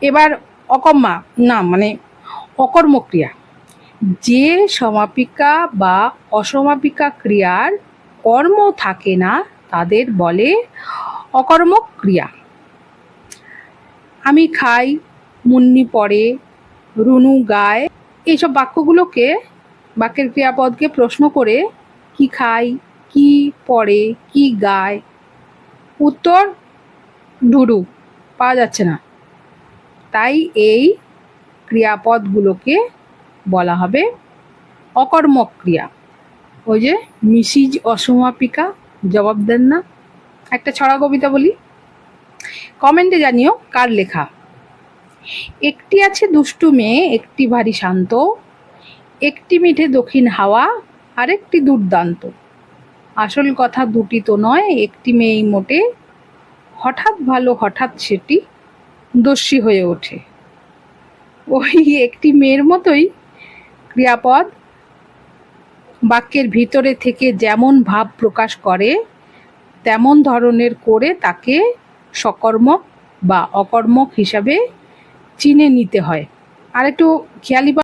এবার অকর্মা না মানে অকর্মক ক্রিয়া, যে সমাপিকা বা অসমাপিকা ক্রিয়ার কর্ম থাকে না তাদের বলে অকর্মক ক্রিয়া। আমি খাই, মুন্নি পড়ে, রুনু গায়, এইসব বাক্যগুলোকে, বাক্যের ক্রিয়াপদকে প্রশ্ন করে কি খায়, কি পড়ে, কি গায়, উত্তর ঢুডু, পাওয়া যাচ্ছে না। তাই এই ক্রিয়াপদগুলোকে বলা হবে অকর্মক ক্রিয়া। ওই যে মিসিজ অসমাপিকা জবাব দেন না। একটা ছড়া কবিতা বলি, কমেন্টে জানিও কার লেখা। একটি আছে দুষ্টু মেয়ে, একটি ভারী শান্ত, একটি মিঠে দক্ষিণ হাওয়া, আরেকটি দুর্দান্ত। আসল কথা দুটি তো নয়, একটি মেয়েই মোটে, হঠাৎ ভালো হঠাৎ সেটি দস্যি হয়ে ওঠে। ওই একটি মেয়ের মতোই ক্রিয়াপদ বাক্যের ভিতরে থেকে যেমন ভাব প্রকাশ করে তেমন ধরনের করে তাকে সকর্মক বা অকর্মক হিসাবে চিনে নিতে হয়। আর একটু খেয়ালি